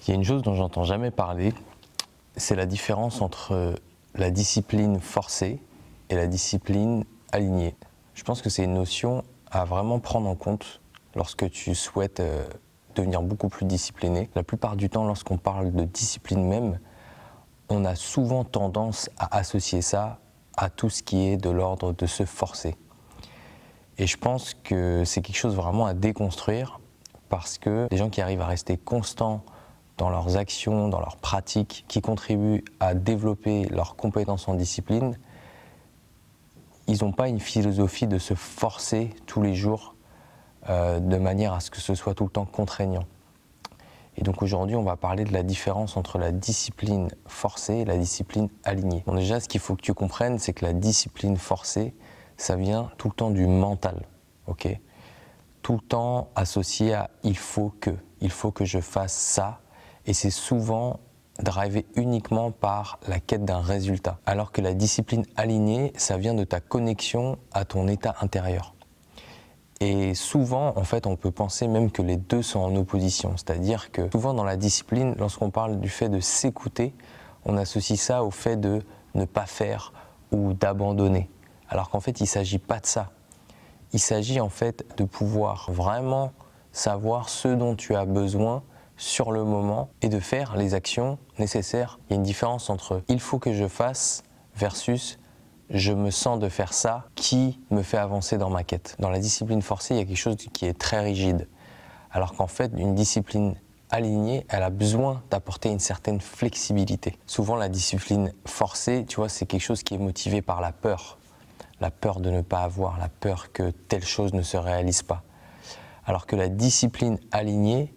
Il y a une chose dont j'entends jamais parler, c'est la différence entre la discipline forcée et la discipline alignée. Je pense que c'est une notion à vraiment prendre en compte lorsque tu souhaites devenir beaucoup plus discipliné. La plupart du temps, lorsqu'on parle de discipline même, on a souvent tendance à associer ça à tout ce qui est de l'ordre de se forcer. Et je pense que c'est quelque chose vraiment à déconstruire parce que les gens qui arrivent à rester constants dans leurs actions, dans leurs pratiques, qui contribuent à développer leurs compétences en discipline, ils n'ont pas une philosophie de se forcer tous les jours de manière à ce que ce soit tout le temps contraignant. Et donc aujourd'hui, on va parler de la différence entre la discipline forcée et la discipline alignée. Bon, déjà, ce qu'il faut que tu comprennes, c'est que la discipline forcée, ça vient tout le temps du mental, ok ? Tout le temps associé à il faut que je fasse ça, et c'est souvent drivé uniquement par la quête d'un résultat. Alors que la discipline alignée, ça vient de ta connexion à ton état intérieur. Et souvent, en fait, on peut penser même que les deux sont en opposition. C'est-à-dire que souvent dans la discipline, lorsqu'on parle du fait de s'écouter, on associe ça au fait de ne pas faire ou d'abandonner. Alors qu'en fait, il ne s'agit pas de ça. Il s'agit en fait de pouvoir vraiment savoir ce dont tu as besoin sur le moment et de faire les actions nécessaires. Il y a une différence entre « il faut que je fasse » versus « je me sens de faire ça » qui me fait avancer dans ma quête. Dans la discipline forcée, il y a quelque chose qui est très rigide. Alors qu'en fait, une discipline alignée, elle a besoin d'apporter une certaine flexibilité. Souvent, la discipline forcée, tu vois, c'est quelque chose qui est motivé par la peur. La peur de ne pas avoir, la peur que telle chose ne se réalise pas. Alors que la discipline alignée,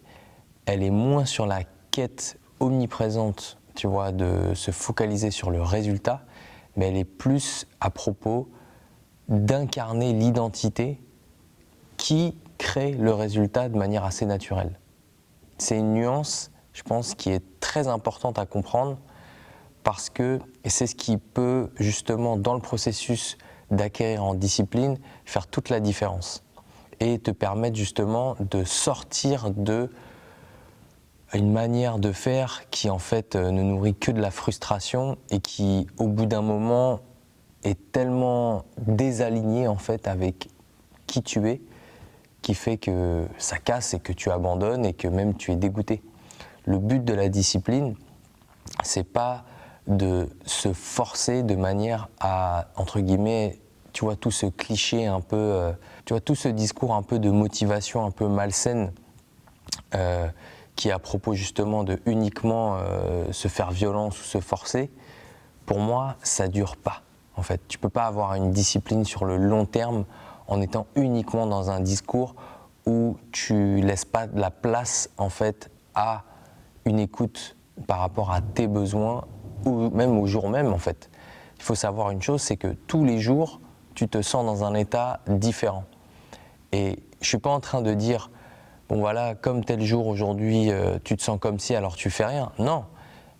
elle est moins sur la quête omniprésente, tu vois, de se focaliser sur le résultat, mais elle est plus à propos d'incarner l'identité qui crée le résultat de manière assez naturelle. C'est une nuance, je pense, qui est très importante à comprendre parce que c'est ce qui peut justement, dans le processus d'acquérir en discipline, faire toute la différence et te permettre justement de sortir de une manière de faire qui en fait ne nourrit que de la frustration et qui au bout d'un moment est tellement désalignée en fait avec qui tu es, qui fait que ça casse et que tu abandonnes et que même tu es dégoûté. Le but de la discipline, c'est pas de se forcer de manière à, entre guillemets, tu vois, tout ce cliché un peu, tu vois, tout ce discours un peu de motivation un peu malsaine qui est à propos justement de uniquement se faire violence ou se forcer, pour moi, ça dure pas. En fait, tu peux pas avoir une discipline sur le long terme en étant uniquement dans un discours où tu laisses pas de la place en fait à une écoute par rapport à tes besoins ou même au jour même en fait. Il faut savoir une chose, c'est que tous les jours, tu te sens dans un état différent. Et je suis pas en train de dire bon voilà, comme tel jour aujourd'hui, tu te sens comme si alors tu fais rien. Non,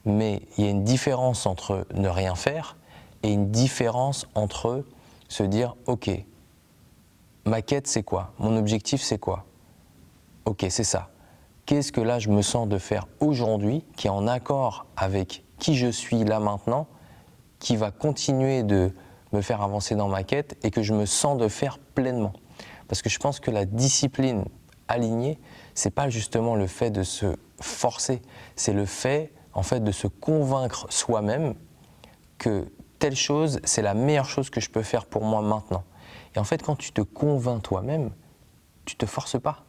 mais il y a une différence entre ne rien faire et une différence entre se dire ok, ma quête c'est quoi? Mon objectif c'est quoi? Ok, c'est ça. Qu'est-ce que là je me sens de faire aujourd'hui qui est en accord avec qui je suis là maintenant, qui va continuer de me faire avancer dans ma quête et que je me sens de faire pleinement. Parce que je pense que la discipline alignée, c'est pas justement le fait de se forcer, c'est le fait en fait de se convaincre soi-même que telle chose, c'est la meilleure chose que je peux faire pour moi maintenant. Et en fait, quand tu te convaincs toi-même, tu te forces pas.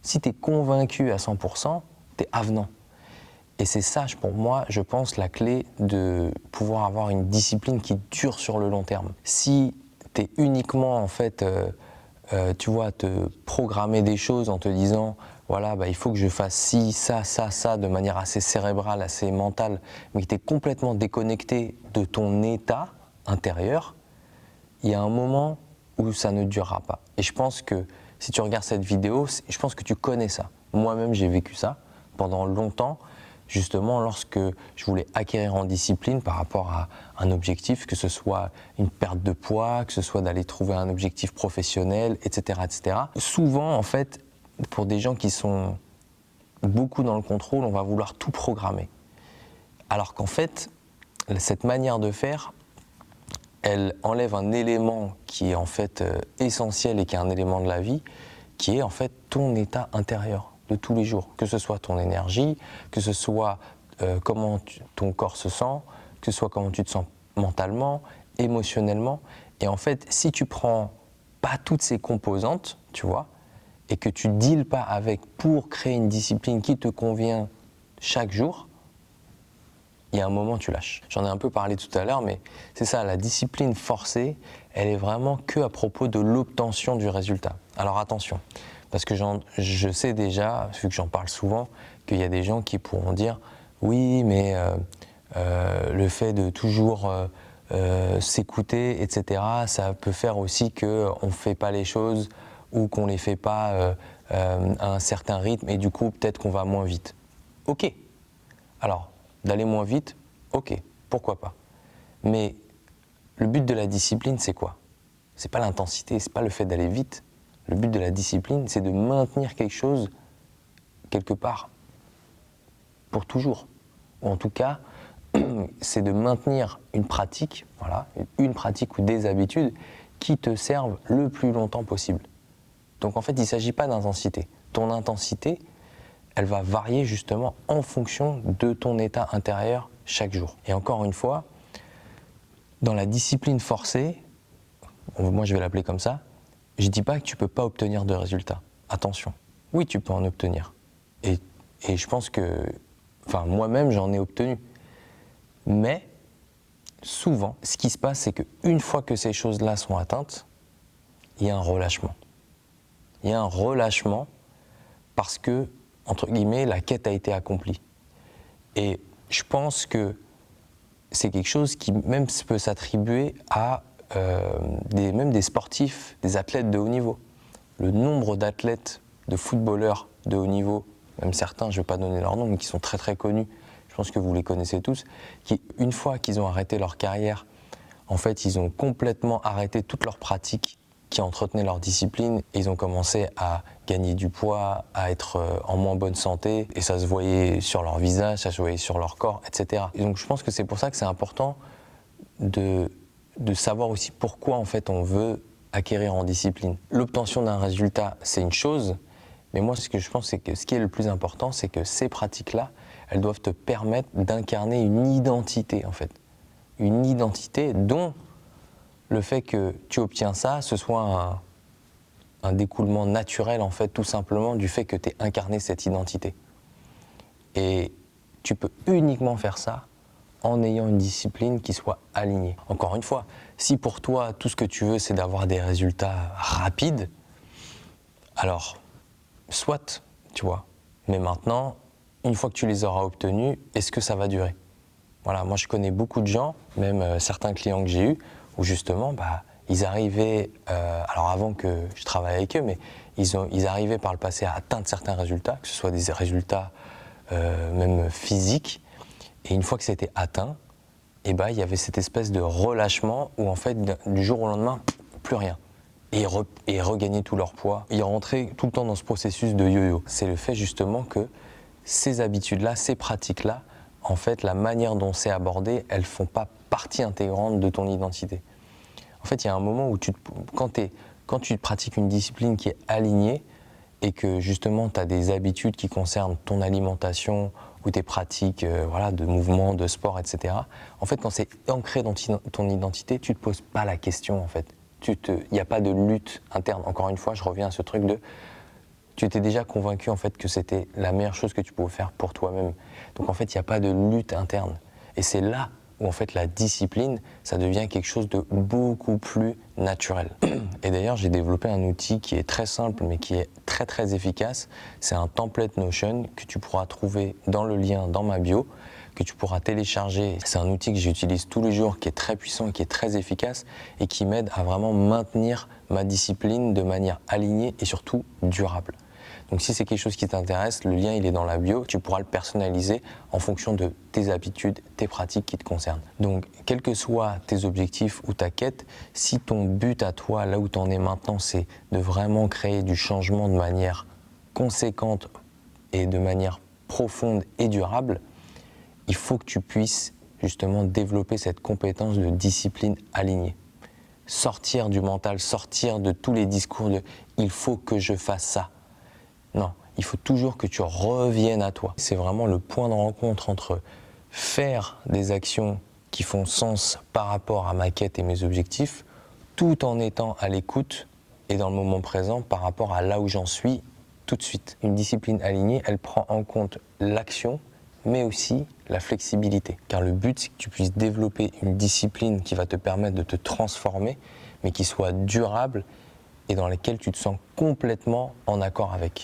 Si tu es convaincu à 100%, tu es avenant. Et c'est ça, pour moi, je pense, la clé de pouvoir avoir une discipline qui dure sur le long terme. Si tu es uniquement, en fait, tu vois, te programmer des choses en te disant, voilà, bah, il faut que je fasse ci, ça, ça, ça, de manière assez cérébrale, assez mentale, mais que tu es complètement déconnecté de ton état intérieur, il y a un moment où ça ne durera pas. Et je pense que si tu regardes cette vidéo, je pense que tu connais ça. Moi-même, j'ai vécu ça pendant longtemps, justement lorsque je voulais acquérir en discipline par rapport à un objectif, que ce soit une perte de poids, que ce soit d'aller trouver un objectif professionnel, etc., etc. Souvent, en fait, pour des gens qui sont beaucoup dans le contrôle, on va vouloir tout programmer. Alors qu'en fait, cette manière de faire, elle enlève un élément qui est en fait essentiel et qui est un élément de la vie, qui est en fait ton état intérieur de tous les jours. Que ce soit ton énergie, que ce soit comment ton corps se sent, que ce soit comment tu te sens mentalement, émotionnellement. Et en fait, si tu prends pas toutes ces composantes, tu vois, et que tu ne deals pas avec pour créer une discipline qui te convient chaque jour, il y a un moment tu lâches. J'en ai un peu parlé tout à l'heure, mais c'est ça, la discipline forcée, elle est vraiment que à propos de l'obtention du résultat. Alors attention, parce que je sais déjà, vu que j'en parle souvent, qu'il y a des gens qui pourront dire « oui, mais le fait de toujours s'écouter, etc., ça peut faire aussi qu'on ne fait pas les choses ou qu'on ne les fait pas à un certain rythme et du coup peut-être qu'on va moins vite. » Ok, alors d'aller moins vite, ok, pourquoi pas. Mais le but de la discipline, c'est quoi? C'est pas l'intensité, c'est pas le fait d'aller vite. Le but de la discipline, c'est de maintenir quelque chose quelque part pour toujours. Ou en tout cas, c'est de maintenir une pratique, voilà, une pratique ou des habitudes qui te servent le plus longtemps possible. Donc en fait, il ne s'agit pas d'intensité. Ton intensité, elle va varier justement en fonction de ton état intérieur chaque jour. Et encore une fois, dans la discipline forcée, moi je vais l'appeler comme ça, je ne dis pas que tu ne peux pas obtenir de résultats. Attention, oui tu peux en obtenir. Et je pense que, enfin moi-même j'en ai obtenu. Mais souvent, ce qui se passe, c'est qu'une fois que ces choses-là sont atteintes, il y a un relâchement. Il y a un relâchement parce que, entre guillemets, la quête a été accomplie. Et je pense que c'est quelque chose qui même peut s'attribuer à même des sportifs, des athlètes de haut niveau. Le nombre d'athlètes, de footballeurs de haut niveau, même certains, je ne vais pas donner leur nom, mais qui sont très très connus, je pense que vous les connaissez tous, qui, une fois qu'ils ont arrêté leur carrière, en fait, ils ont complètement arrêté toute leur pratique qui entretenaient leur discipline et ils ont commencé à gagner du poids, à être en moins bonne santé et ça se voyait sur leur visage, ça se voyait sur leur corps, etc. Et donc je pense que c'est pour ça que c'est important de savoir aussi pourquoi en fait on veut acquérir en discipline. L'obtention d'un résultat, c'est une chose, mais moi ce que je pense c'est que ce qui est le plus important, c'est que ces pratiques-là, elles doivent te permettre d'incarner une identité en fait. Une identité dont le fait que tu obtiens ça, ce soit un découlement naturel en fait, tout simplement du fait que tu aies incarné cette identité. Et tu peux uniquement faire ça en ayant une discipline qui soit alignée. Encore une fois, si pour toi tout ce que tu veux c'est d'avoir des résultats rapides, alors soit, tu vois, mais maintenant, une fois que tu les auras obtenus, est-ce que ça va durer? Voilà, moi je connais beaucoup de gens, même certains clients que j'ai eus, où justement, ils arrivaient, alors avant que je travaille avec eux, mais ils arrivaient par le passé à atteindre certains résultats, que ce soit des résultats même physiques, et une fois que c'était atteint, il y avait cette espèce de relâchement où en fait, du jour au lendemain, plus rien. Et regagner tout leur poids. Ils rentraient tout le temps dans ce processus de yo-yo. C'est le fait justement que ces habitudes-là, ces pratiques-là, en fait, la manière dont c'est abordé, elles ne font pas partie intégrante de ton identité. En fait, il y a un moment où quand tu pratiques une discipline qui est alignée et que justement tu as des habitudes qui concernent ton alimentation ou tes pratiques de mouvement, de sport, etc. En fait, quand c'est ancré dans ton identité, tu ne te poses pas la question en fait. Il n'y a pas de lutte interne. Encore une fois, je reviens à ce truc de tu étais déjà convaincu en fait que c'était la meilleure chose que tu pouvais faire pour toi-même. Donc en fait, il n'y a pas de lutte interne. Et c'est là où en fait la discipline, ça devient quelque chose de beaucoup plus naturel. Et d'ailleurs, j'ai développé un outil qui est très simple mais qui est très très efficace. C'est un template Notion que tu pourras trouver dans le lien dans ma bio, que tu pourras télécharger. C'est un outil que j'utilise tous les jours, qui est très puissant et qui est très efficace et qui m'aide à vraiment maintenir ma discipline de manière alignée et surtout durable. Donc si c'est quelque chose qui t'intéresse, le lien il est dans la bio, tu pourras le personnaliser en fonction de tes habitudes, tes pratiques qui te concernent. Donc quels que soient tes objectifs ou ta quête, si ton but à toi, là où tu en es maintenant, c'est de vraiment créer du changement de manière conséquente et de manière profonde et durable, il faut que tu puisses justement développer cette compétence de discipline alignée. Sortir du mental, sortir de tous les discours de « il faut que je fasse ça ». Non, il faut toujours que tu reviennes à toi. C'est vraiment le point de rencontre entre faire des actions qui font sens par rapport à ma quête et mes objectifs, tout en étant à l'écoute et dans le moment présent par rapport à là où j'en suis tout de suite. Une discipline alignée, elle prend en compte l'action, mais aussi la flexibilité. Car le but, c'est que tu puisses développer une discipline qui va te permettre de te transformer, mais qui soit durable et dans laquelle tu te sens complètement en accord avec.